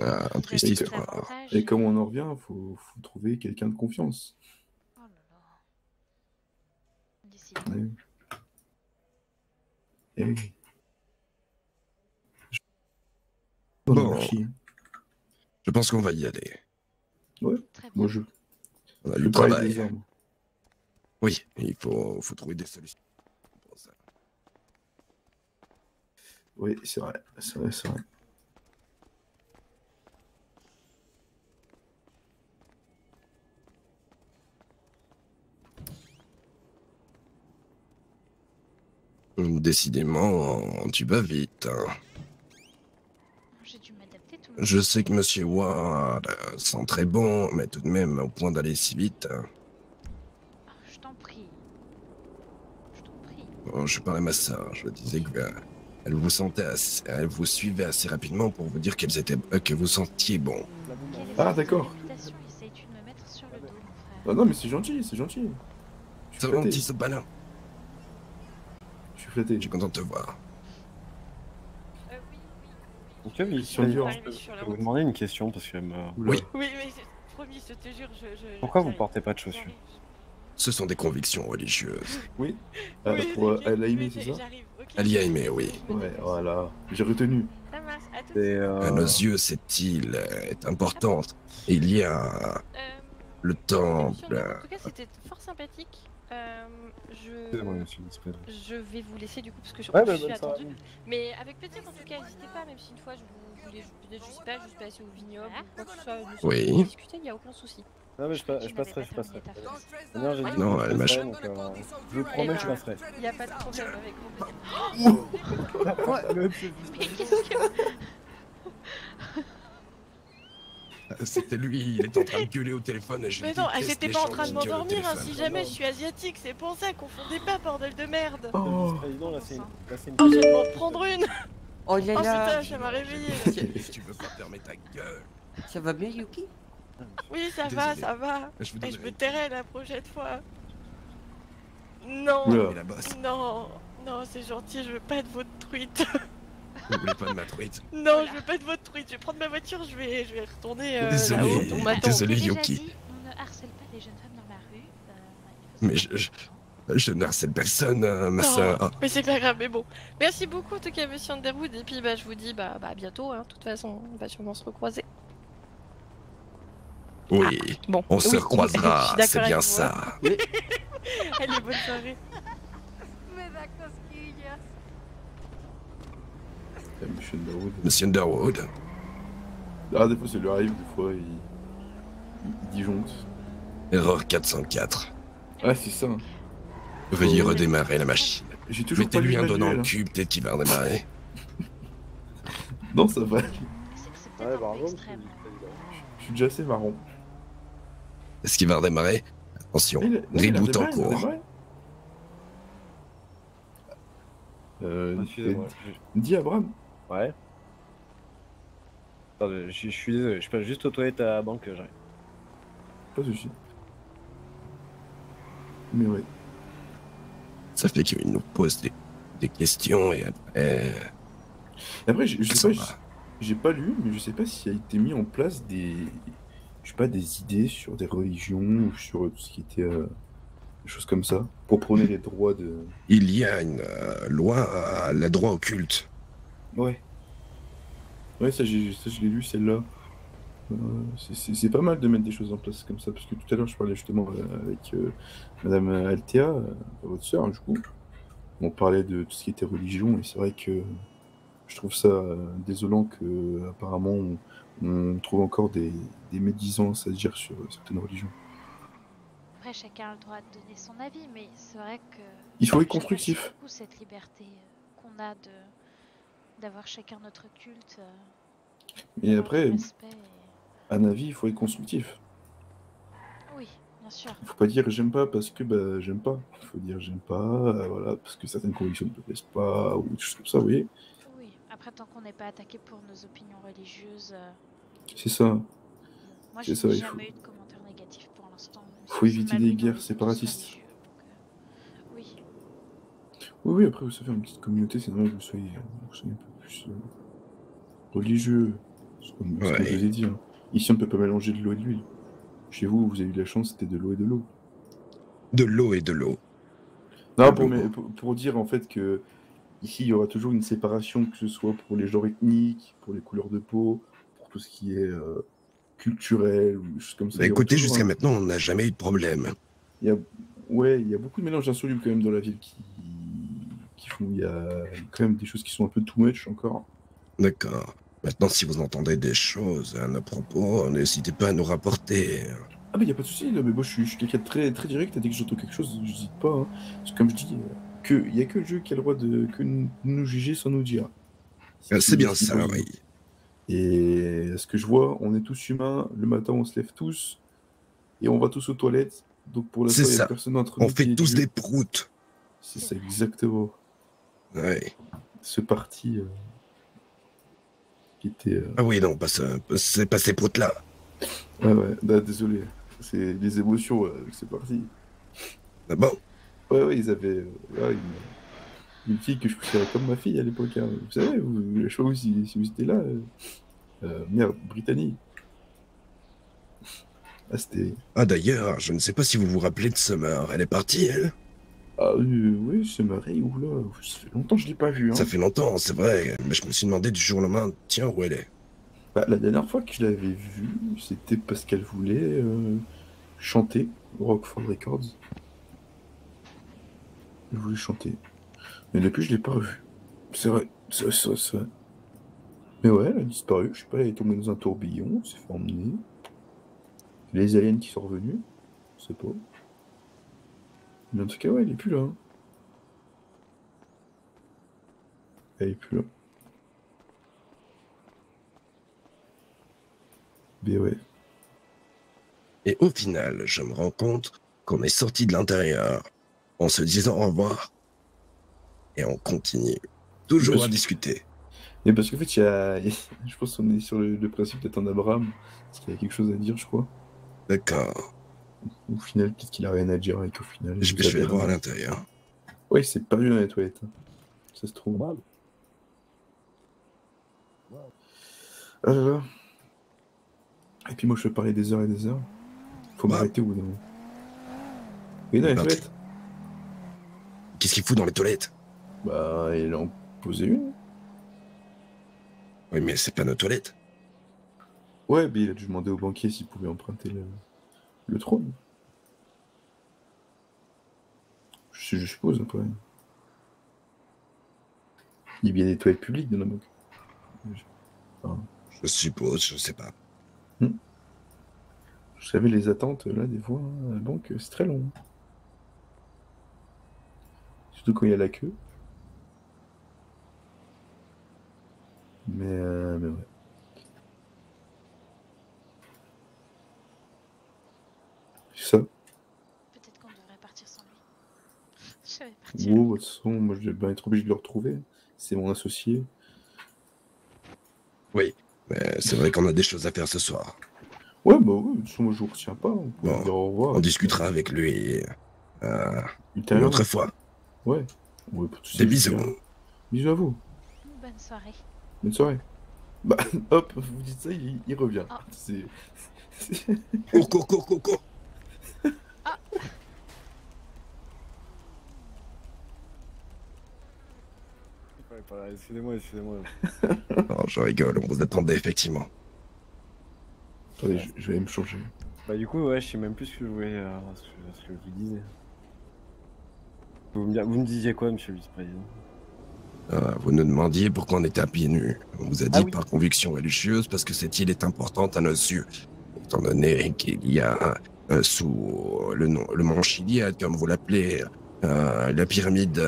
Ah, triste histoire. Et comme on en revient, faut trouver quelqu'un de confiance. Oh là là. Ouais. Et oui. Bon, je pense qu'on va y aller. Ouais, moi je... On a le travail. Oui, il faut trouver des solutions pour ça. Oui, c'est vrai. Décidément, tu vas vite. Hein. J'ai dû m'adapter tout. Je sais que Monsieur Ward sent très bon, mais tout de même au point d'aller si vite. Je t'en prie. Bon, je parlais à ma sœur, je disais que elle vous suivait assez rapidement pour vous dire que vous sentiez bon. Ah d'accord. Essayes-tu de me mettre sur le dos, mon frère? Ah non mais c'est gentil. C'est gentil ce balin. Je suis flatté. Je suis content de te voir. Ok, mais si on je peux vous demander une question parce que... Oui. Oui, mais promis, je te jure, Pourquoi vous portez pas de chaussures? Ce sont des convictions religieuses. Oui. Pour Al-Aimé, c'est ça? Al-Aimé, oui. Ouais, voilà. J'ai retenu. À nos yeux, cette île est importante. Et il y a le temple. En tout cas, c'était fort sympathique. Excusez-moi, monsieur le vice-président. Je vais vous laisser du coup parce que je, Ouais, je bah, suis bonne soirée. attendue. Mais avec plaisir en tout cas, n'hésitez pas, même si une fois je voulais peut-être, je sais pas, juste passer au vignoble ou quoi que ce soit, Oui. discuter, il n'y a aucun souci. Non, mais je passerai. Non, j'ai dit Non, que je elle m'a passerai, donc je vous promets que je passerai. Il n'y a pas de problème avec mon plaisir. Quoi Mais qu'est-ce que... C'était lui, il était en train de gueuler au téléphone et je lui Mais ai dit, non, qu'est-ce j'étais les pas en gens train de qui gueulent au m'endormir, hein, téléphone si jamais je suis asiatique, c'est pour ça, confondez pas, bordel de merde. Le vice-président, là, c'est une... Oh, je vais m'en prendre une. Oh là Oh là. putain, ça m'a réveillé. Si tu veux pas fermer ta gueule. Ça va bien, Yuki? Oui, ça Désolé. va, ça va. Je vous Et je donnerai me tairai la prochaine fois. Non, Oula. La bosse. non, non, c'est gentil, je veux pas de votre truite. Vous voulez pas de ma truite? Non, je veux pas de votre truite. Je vais prendre ma voiture, je vais retourner Désolé, là-haut. On m'attend. désolé, Déjà Yuki. dit, on ne harcèle pas les jeunes femmes dans la rue. Mais je ne harcèle personne, ma Non, soeur. Ah, mais c'est pas grave, mais bon. Merci beaucoup en tout cas, monsieur Underwood. Et puis je vous dis à bientôt. Hein. De toute façon, on va sûrement se recroiser. oui, Bon, on se oui, recroisera, je suis d'accord c'est bien avec vous, ça. Allez, bonne soirée. Monsieur Underwood. Monsieur Underwood. Ah, des fois, ça lui arrive, des fois, il disjoncte. Erreur 404. Ah, c'est ça. Veuillez redémarrer la machine. J'ai toujours pas Mettez-lui lu un le doigt dans le manuel. cul, peut-être qu'il va redémarrer. Non, ça va. C'est peut-être un peu extrême. Je suis déjà assez marrant. Est-ce qu'il va redémarrer? Attention, Il a reboot en redémarré, il a cours. redémarré. Excusez-moi. Dis Abraham. Ouais. Attendez, je suis désolé, je passe juste aux toilettes à la banque, j'arrive. Pas de soucis. Mais ouais. Ça fait qu'il nous pose des questions et après... Après, je ça sais pas, va. j'ai pas lu, mais je sais pas s'il a été mis en place je sais pas, des idées sur des religions ou sur tout ce qui était des choses comme ça, pour prôner les droits de... Il y a une loi à la droit au culte. Ouais. Ouais, ça, je l'ai lu, celle-là. C'est pas mal de mettre des choses en place comme ça, parce que tout à l'heure, je parlais justement avec Madame Althea, votre sœur, du coup. On parlait de tout ce qui était religion, et c'est vrai que je trouve ça désolant que apparemment on trouve encore des médisances à dire sur certaines religions. Après, chacun a le droit de donner son avis, mais c'est vrai que... Il faut être j'apprécie constructif. beaucoup cette liberté qu'on a d'avoir chacun notre culte. Et après, Respect. un avis, il faut être constructif. Oui, bien sûr. Il faut pas dire j'aime pas parce que bah, j'aime pas. Il faut dire j'aime pas, voilà, parce que certaines convictions ne te plaisent pas, ou des choses comme ça, vous voyez. Oui, après, tant qu'on n'est pas attaqué pour nos opinions religieuses... C'est ça. Moi, C'est j'ai ça, il jamais eu de commentaires négatifs pour l'instant. même faut si c'est éviter mal les vu dans guerres les séparatistes. religieux, donc, oui. Oui, après, ça fait une petite communauté, c'est normal que vous soyez un peu plus religieux. Ce que je vous ai dit. Hein. Ici, on peut pas mélanger de l'eau et de l'huile. Chez vous, vous avez eu de la chance, c'était de l'eau et de l'eau. De l'eau et de l'eau. Non, pour dire en fait que ici, il y aura toujours une séparation, que ce soit pour les genres ethniques, pour les couleurs de peau, pour tout ce qui est culturel, ou des choses comme ça. Bah, Il y aura écoutez, toujours jusqu'à un- maintenant, on n'a jamais eu de problème. il y a beaucoup de mélanges insolubles quand même dans la ville qui font. Il y a quand même des choses qui sont un peu too much encore. D'accord. Maintenant, si vous entendez des choses à nos propos, n'hésitez pas à nous rapporter. Ah, mais il n'y a pas de souci, là, mais moi je suis quelqu'un de très, très direct. Dès que j'entends quelque chose, je n'hésite pas. Hein. Parce que comme je dis, il n'y a que le jeu qui a le droit de nous juger sans nous dire. C'est bien ça, oui. Et à ce que je vois, on est tous humains. Le matin, on se lève tous et on va tous aux toilettes. Donc pour l'instant, C'est il y a ça. personne entre On nous qui fait est tous Dieu. des proutes. C'est ça, exactement. Ouais. Ce parti qui était. Ah oui, non, c'est pas ces proutes-là. Ouais, bah, désolé. C'est les émotions, c'est parti. Ah bon? Ouais, ils avaient une fille que je considérais comme ma fille à l'époque. Hein. Vous savez, je sais pas si vous étiez là. Merde, Brittany. Ah, c'était. Ah d'ailleurs, je ne sais pas si vous vous rappelez de Summer. Elle est partie, elle? Ah oui, c'est marré, oula. Ça fait longtemps que je l'ai pas vue. Hein. Ça fait longtemps, c'est vrai. Mais je me suis demandé du jour au lendemain, tiens, où elle est? Bah, la dernière fois que je l'avais vue, c'était parce qu'elle voulait chanter Rockford Records. Je voulais chanter. Mais depuis, je l'ai pas revu. C'est vrai, c'est vrai. Mais ouais, elle a disparu. Je sais pas, elle est tombée dans un tourbillon, elle s'est fait emmener. Les aliens qui sont revenus, je sais pas. Mais en tout cas, ouais, elle est plus là. Hein. Elle est plus là. Mais ouais. Et au final, je me rends compte qu'on est sorti de l'intérieur en se disant au revoir. Et on continue toujours à discuter. Et parce qu'en fait, je pense qu'on est sur le principe d'être un Abraham. Parce qu'il y a quelque chose à dire, je crois. D'accord. Au final, peut-être qu'il a rien à dire et qu'au final. Je vais voir à l'intérieur. Ouais, c'est pas vu dans les toilettes. Hein. Ça se trouve. Ah là là. Et puis moi, je peux parler des heures et des heures. Faut m'arrêter au bout d'un moment. Oui, dans les toilettes. Qu'est-ce qu'il fout dans les toilettes? Bah, il en posait une. Oui, mais c'est pas nos toilettes. Ouais, mais il a dû demander au banquier s'il pouvait emprunter le trône. Je suppose, après. Il y a bien des toilettes publiques dans la banque. Je suppose, je sais pas. Vous savez, les attentes, là, des fois, hein, à la banque, c'est très long. Surtout quand il y a la queue. Mais ouais. C'est ça. Peut-être qu'on devrait partir sans lui. Je vais partir. Wow, de toute façon, moi, je vais être obligé de le retrouver. C'est mon associé. Oui, mais c'est vrai qu'on a des choses à faire ce soir. Ouais, bah oui, de toute façon, moi, je vous retiens pas. On peut Bon, dire au revoir. on discutera avec lui une Ultérieurement. autre fois. Ouais. Ouais, pas de soucis, Des je bisous. veux dire. Bisous à vous. Bonne soirée. Bonne soirée. Bah, hop, vous dites ça, il revient. Oh. C'est... Cours. Excusez-moi. Non, je rigole, on vous attendait effectivement. Attendez, je vais me changer. Bah du coup, ouais, je sais même plus ce que je voulais, ce que je vous disais. Vous me disiez quoi, monsieur le vice-président? Vous nous demandiez pourquoi on était à pieds nus. On vous a dit Oui. par conviction religieuse parce que cette île est importante à nos yeux. Étant donné qu'il y a sous le mont Chiliad, comme vous l'appelez, la pyramide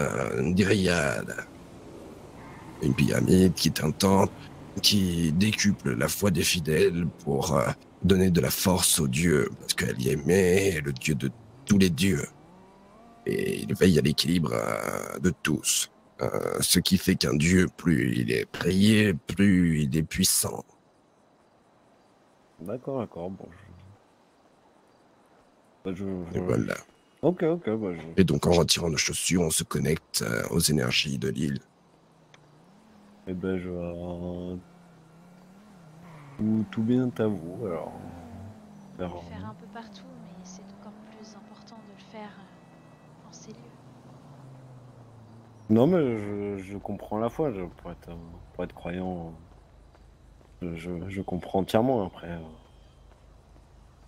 d'Iriad. Une pyramide qui est un temple qui décuple la foi des fidèles pour donner de la force aux dieux, parce qu'elle y aimait le dieu de tous les dieux. Et il veille à l'équilibre de tous. Ce qui fait qu'un dieu, plus il est prié, plus il est puissant. D'accord, bon. Et voilà. Ok, bah Et donc en retirant nos chaussures, on se connecte aux énergies de l'île. Et ben je vais... Tout bien à vous, alors... On peut le faire un peu partout, mais c'est encore plus important de le faire en ces lieux. Non mais je comprends la foi, pour être croyant, je comprends entièrement après.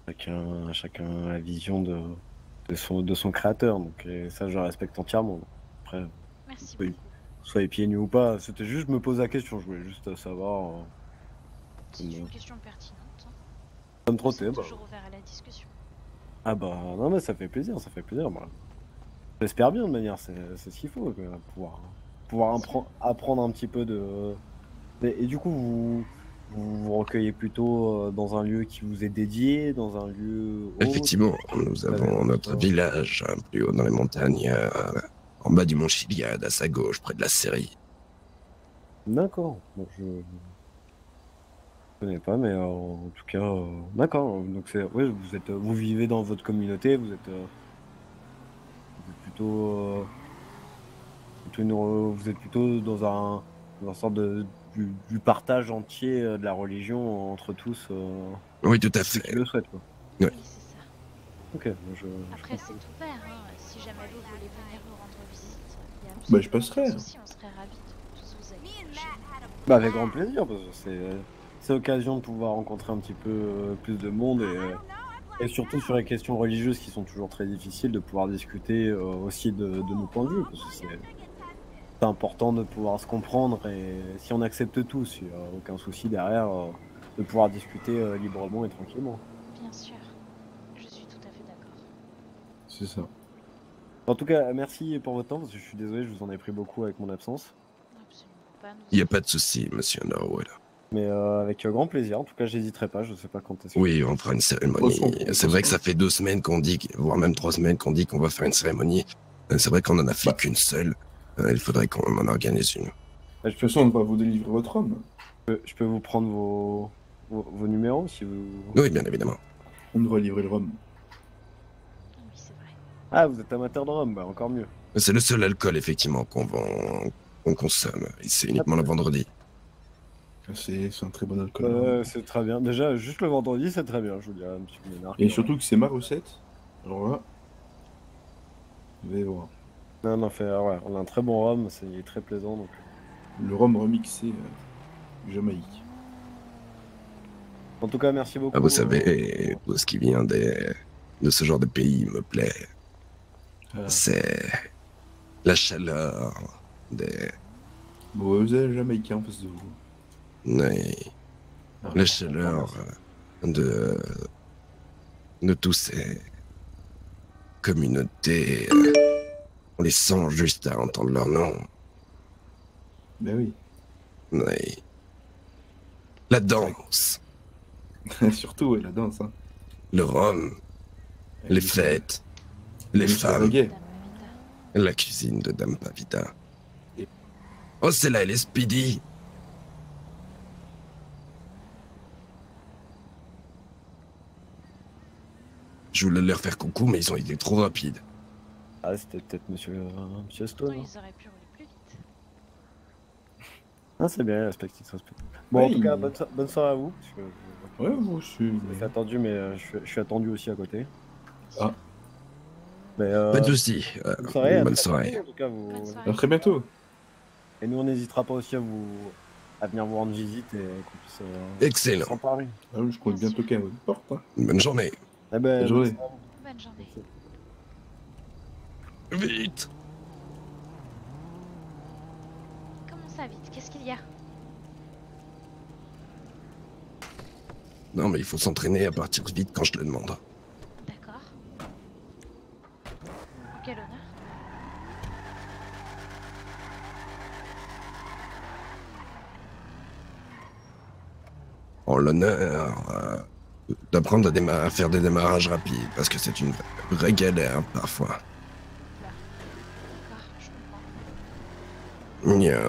Chacun a la vision de son créateur, donc ça je respecte entièrement. Après, Merci beaucoup. soit les pieds nus ou pas, c'était juste je me pose la question, je voulais juste savoir. C'est une question pertinente. Hein. Ça me trottait, bah. Toujours ouvert à la discussion. Ah bah non mais ça fait plaisir, bah. J'espère bien de manière, c'est ce qu'il faut, pouvoir apprendre un petit peu de... Et du coup, vous recueillez plutôt dans un lieu qui vous est dédié, dans un lieu... Effectivement, nous avons notre village plus haut dans les montagnes, en bas du mont Chiliad, à sa gauche, près de la Syrie. D'accord, bon, je connais pas, mais en tout cas, d'accord. Donc ouais, vous vivez dans votre communauté, vous êtes plutôt dans une sorte du partage entier de la religion entre tous. Oui, tout à ceux fait. qui le souhaitent, quoi. Oui. Oui, c'est ça. Ok, Après, c'est ouvert. Hein. Si jamais vous voulez venir nous rendre visite, il y a Bah, je passerai. on serait ravis de tous vous accueillir chez nous. Bah, avec grand plaisir, parce que c'est l'occasion de pouvoir rencontrer un petit peu plus de monde Et surtout sur les questions religieuses qui sont toujours très difficiles, de pouvoir discuter aussi de nos points de vue. Parce que c'est important de pouvoir se comprendre et si on accepte tous, il n'y a aucun souci derrière de pouvoir discuter librement et tranquillement. Bien sûr, je suis tout à fait d'accord. C'est ça. En tout cas, merci pour votre temps, parce que je suis désolé, je vous en ai pris beaucoup avec mon absence. Absolument pas. Il n'y a pas de souci, monsieur Norwell. Mais avec grand plaisir, en tout cas, j'hésiterai pas, je sais pas quand est-ce que... Oui, on fera une cérémonie. C'est vrai que ça fait 2 semaines qu'on dit, voire même 3 semaines qu'on dit qu'on va faire une cérémonie. C'est vrai qu'on en a fait qu'une seule. Il faudrait qu'on en organise une. De toute façon, on va vous délivrer votre homme. Je peux vous prendre vos numéros si vous... Oui, bien évidemment. On devrait livrer le rhum. Oui, c'est vrai. Ah, vous êtes amateur de rhum, bah encore mieux. C'est le seul alcool, effectivement, qu'on consomme. Et c'est uniquement le vendredi. C'est un très bon alcool. C'est très bien. Déjà, juste le vendredi, c'est très bien, je vous dirais, monsieur Ménard. Et surtout que c'est ma recette. Alors là, vous allez voir. Non, ouais, on a un très bon rhum, il est très plaisant. Donc... Le rhum remixé Jamaïque. En tout cas, merci beaucoup. Ah, vous savez, tout ce qui vient de ce genre de pays me plaît. C'est la chaleur des... Bon, vous avez le Jamaïcain en face de vous. Oui. La chaleur de tous ces communautés. On les sent juste à entendre leur nom. Ben oui. Oui. La danse. Surtout, ouais, la danse. Hein. Le rhum. Les fêtes. Les femmes. La cuisine de Dame Pavita. Oh, c'est là, elle est Speedy. Je voulais leur faire coucou, mais ils ont été trop rapides. Ah, c'était peut-être monsieur Stone. Non, ils auraient pu rouler plus vite. Ah, c'est bien, respect. Bon, Oui, en tout cas, bonne soirée à vous. Parce que... Ouais, moi je suis. J'ai attendu, mais je suis attendu aussi à côté. Ah. Mais, Pas de soucis. Bonne soirée. En tout cas, À très bientôt. Et nous, on n'hésitera pas aussi à venir vous rendre visite et qu'on puisse Excellent. s'en parler. Ah oui, je compte bien toquer à votre porte. Hein. Bonne journée. Eh ben, Bonne journée. Bonne journée. Vite. Comment ça, vite? Qu'est-ce qu'il y a? Non, mais il faut s'entraîner à partir vite quand je le demande. D'accord. Quel honneur. En l'honneur d'apprendre à faire des démarrages rapides, parce que c'est une vraie galère parfois. D'accord, je comprends. Nya.